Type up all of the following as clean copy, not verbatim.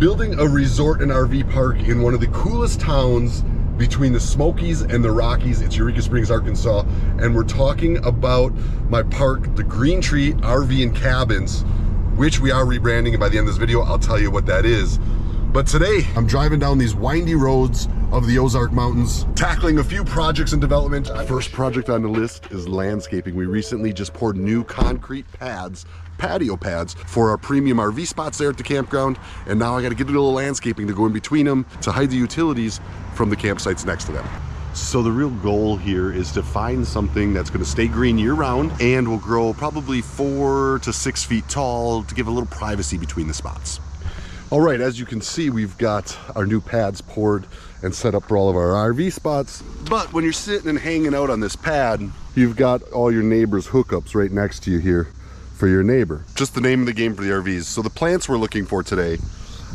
building a resort and RV park in one of the coolest towns between the Smokies and the Rockies. It's Eureka Springs, Arkansas, and we're talking about my park, the Green Tree RV and Cabins, which we are rebranding, and by the end of this video, I'll tell you what that is. But today, I'm driving down these windy roads of the Ozark Mountains, tackling a few projects in development. First project on the list is landscaping. We recently just poured new concrete pads, patio pads, for our premium RV spots there at the campground, and now I gotta get a little landscaping to go in between them to hide the utilities from the campsites next to them. So the real goal here is to find something that's gonna stay green year-round and will grow probably 4 to 6 feet tall to give a little privacy between the spots. All right, as you can see, we've got our new pads poured and set up for all of our RV spots. But when you're sitting and hanging out on this pad, you've got all your neighbors' hookups right next to you here for your neighbor. Just the name of the game for the RVs. So the plants we're looking for today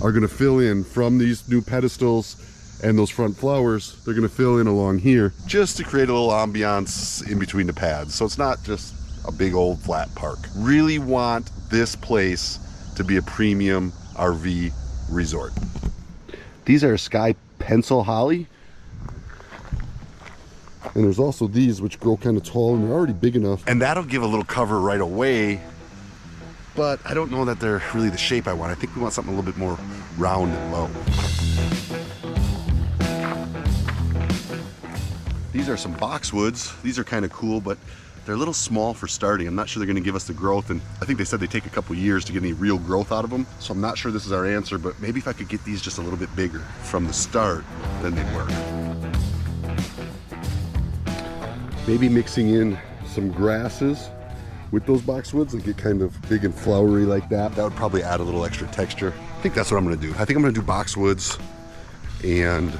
are gonna fill in from these new pedestals and those front flowers. They're gonna fill in along here just to create a little ambiance in between the pads. So it's not just a big old flat park. Really want this place to be a premium RV resort. These are sky pencil holly, and there's also these which grow kind of tall and they're already big enough, and that'll give a little cover right away, but I don't know that they're really the shape I want. I think we want something a little bit more round and low. These are some boxwoods. These are kind of cool, but they're a little small for starting. I'm not sure they're gonna give us the growth, and I think they said they take a couple years to get any real growth out of them. So I'm not sure this is our answer, but maybe if I could get these just a little bit bigger from the start, then they'd work. Maybe mixing in some grasses with those boxwoods and get kind of big and flowery like that. That would probably add a little extra texture. I think that's what I'm gonna do. I think I'm gonna do boxwoods and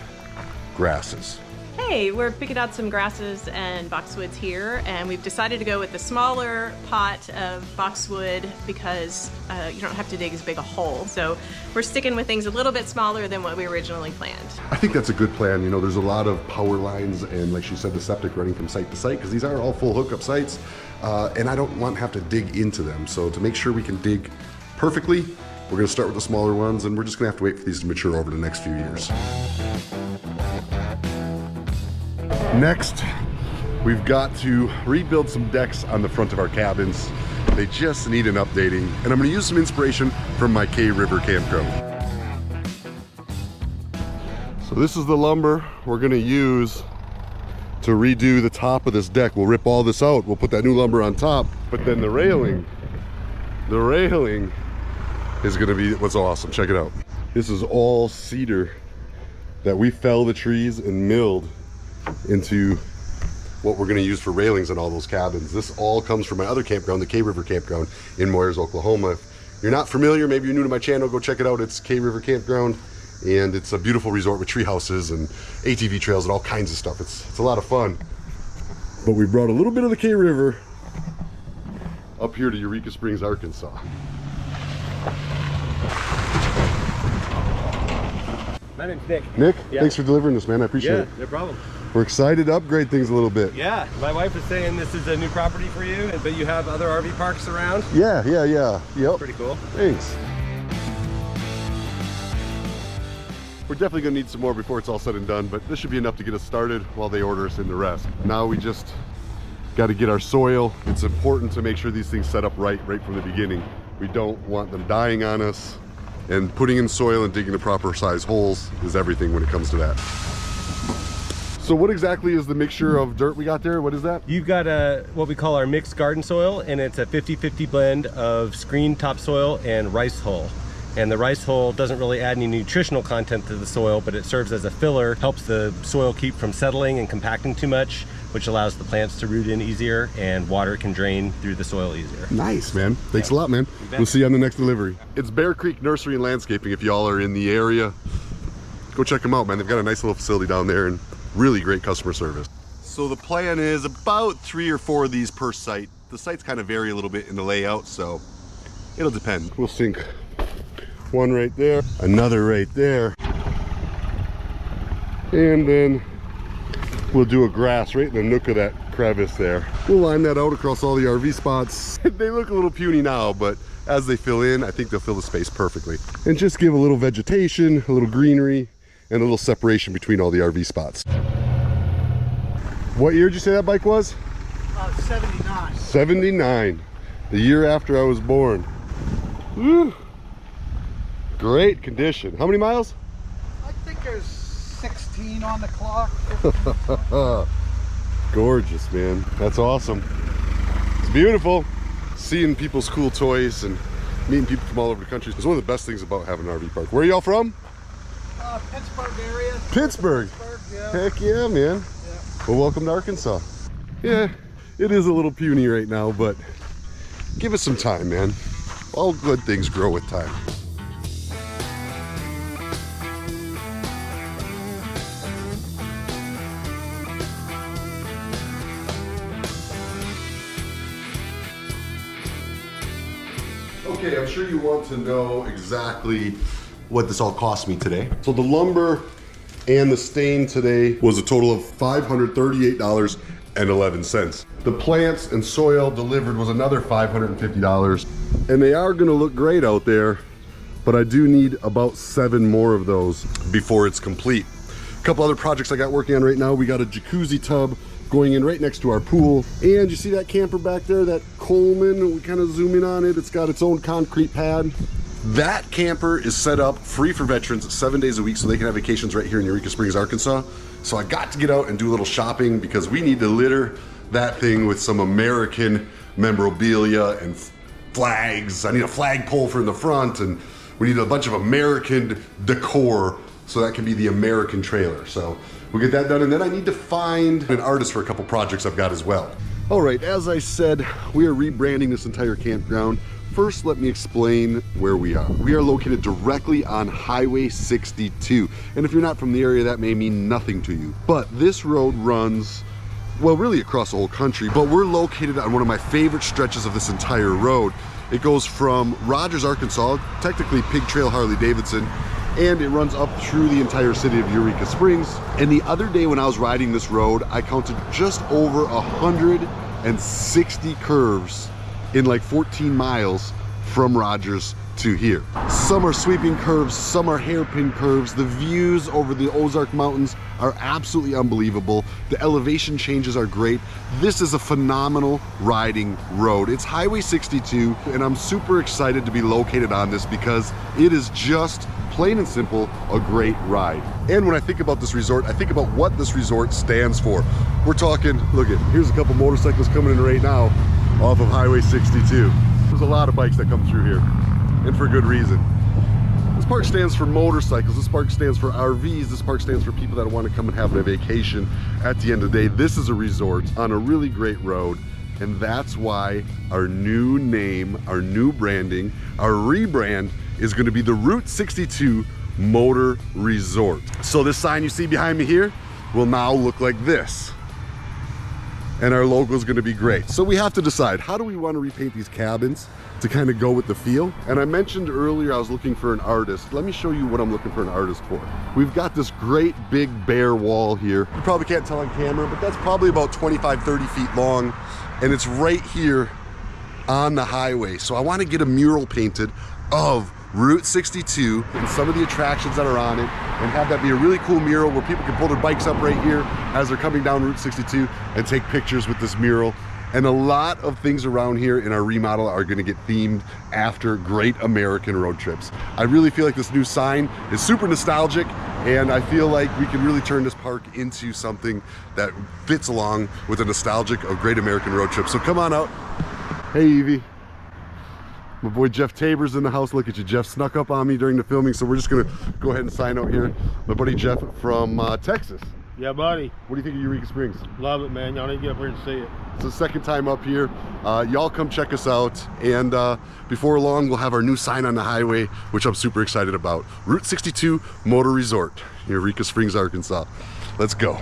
grasses. Hey, we're picking out some grasses and boxwoods here, and we've decided to go with the smaller pot of boxwood because you don't have to dig as big a hole. So we're sticking with things a little bit smaller than what we originally planned. I think that's a good plan. You know, there's a lot of power lines and, like she said, the septic running from site to site, because these are all full hookup sites, and I don't want to have to dig into them. So to make sure we can dig perfectly, we're gonna start with the smaller ones, and we're just gonna have to wait for these to mature over the next few years. Next, we've got to rebuild some decks on the front of our cabins. They just need an updating, and I'm gonna use some inspiration from my K River campground. So this is the lumber we're gonna use to redo the top of this deck. We'll rip all this out, we'll put that new lumber on top, but then the railing is gonna be what's awesome. Check it out. This is all cedar that we fell the trees and milled into what we're going to use for railings on all those cabins. This all comes from my other campground, the K River Campground in Moyers, Oklahoma. If you're not familiar, maybe you're new to my channel, go check it out. It's K River Campground, and it's a beautiful resort with tree houses and ATV trails and all kinds of stuff. It's a lot of fun. But we brought a little bit of the K River up here to Eureka Springs, Arkansas. My name's Nick. Nick, yeah. Thanks for delivering this, man. I appreciate it. Yeah, no problem. We're excited to upgrade things a little bit. Yeah, my wife is saying this is a new property for you, but you have other RV parks around. Yeah. Yep. Pretty cool. Thanks. We're definitely gonna need some more before it's all said and done, but this should be enough to get us started while they order us in the rest. Now we just got to get our soil. It's important to make sure these things set up right from the beginning. We don't want them dying on us, and putting in soil and digging the proper size holes is everything when it comes to that. So what exactly is the mixture of dirt we got there? What is that? You've got what we call our mixed garden soil, and it's a 50-50 blend of screen topsoil and rice hull. And the rice hull doesn't really add any nutritional content to the soil, but it serves as a filler, helps the soil keep from settling and compacting too much, which allows the plants to root in easier, and water can drain through the soil easier. Nice, man. Thanks a lot, man. We'll see you on the next delivery. It's Bear Creek Nursery and Landscaping. If y'all are in the area, go check them out, man. They've got a nice little facility down there and really great customer service. So the plan is about 3 or 4 of these per site. The sites kind of vary a little bit in the layout, so it'll depend. We'll sink one right there, another right there, and then we'll do a grass right in the nook of that crevice there. We'll line that out across all the RV spots. They look a little puny now, but as they fill in, I think they'll fill the space perfectly. And just give a little vegetation, a little greenery, and a little separation between all the RV spots. What year did you say that bike was? 79. 79, the year after I was born. Woo. Great condition. How many miles? I think there's 16 on the clock. Gorgeous, man. That's awesome. It's beautiful. Seeing people's cool toys and meeting people from all over the country is one of the best things about having an RV park. Where are y'all from? Pittsburgh area. Pittsburgh. Yeah. Heck yeah, man. Yeah. Well, welcome to Arkansas. Yeah, it is a little puny right now, but give it some time, man. All good things grow with time. Okay, I'm sure you want to know exactly what this all cost me today. So the lumber and the stain today was a total of $538.11. The plants and soil delivered was another $550. And they are gonna look great out there, but I do need about 7 more of those before it's complete. A couple other projects I got working on right now. We got a jacuzzi tub going in right next to our pool. And you see that camper back there, that Coleman? We kind of zoom in on it. It's got its own concrete pad. That camper is set up free for veterans 7 days a week so they can have vacations right here in Eureka Springs, Arkansas. So I got to get out and do a little shopping because we need to litter that thing with some American memorabilia and flags. I need a flagpole for in the front, and we need a bunch of American decor so that can be the American trailer. So we'll get that done, and then I need to find an artist for a couple projects I've got as well. All right, as I said, we are rebranding this entire campground. First, let me explain where we are. We are located directly on Highway 62. And if you're not from the area, that may mean nothing to you. But this road runs, well, really across the whole country, but we're located on one of my favorite stretches of this entire road. It goes from Rogers, Arkansas, technically Pig Trail Harley Davidson, and it runs up through the entire city of Eureka Springs. And the other day when I was riding this road, I counted just over 160 curves in like 14 miles from Rogers to here. Some are sweeping curves, some are hairpin curves. The views over the Ozark Mountains are absolutely unbelievable. The elevation changes are great. This is a phenomenal riding road. It's Highway 62, and I'm super excited to be located on this because it is just plain and simple a great ride. And when I think about this resort, I think about what this resort stands for. We're talking, look at, here's a couple motorcycles coming in right now off of Highway 62. There's a lot of bikes that come through here, and for good reason. This park stands for motorcycles, this park stands for RVs, this park stands for people that want to come and have a vacation. At the end of the day, this is a resort on a really great road, and that's why our new name, our new branding, our rebrand is going to be the Route 62 Motor Resort. So this sign you see behind me here will now look like this. And our logo is going to be great. So we have to decide, how do we want to repaint these cabins to kind of go with the feel? And I mentioned earlier I was looking for an artist. Let me show you what I'm looking for an artist for. We've got this great big bare wall here. You probably can't tell on camera, but that's probably about 25, 30 feet long. And it's right here on the highway. So I want to get a mural painted of Route 62 and some of the attractions that are on it, and have that be a really cool mural where people can pull their bikes up right here as they're coming down Route 62 and take pictures with this mural. And a lot of things around here in our remodel are going to get themed after great American road trips. I really feel like this new sign is super nostalgic, and I feel like we can really turn this park into something that fits along with the nostalgic of great American road trips. So come on out. Hey Evie. My boy Jeff Tabor's in the house. Look at you, Jeff snuck up on me during the filming, so we're just gonna go ahead and sign out here. My buddy Jeff from Texas. Yeah, buddy. What do you think of Eureka Springs? Love it, man. Y'all need to get up here and see it. It's the second time up here. Y'all come check us out, and before long we'll have our new sign on the highway, which I'm super excited about. Route 62 Motor Resort, Eureka Springs, Arkansas. Let's go.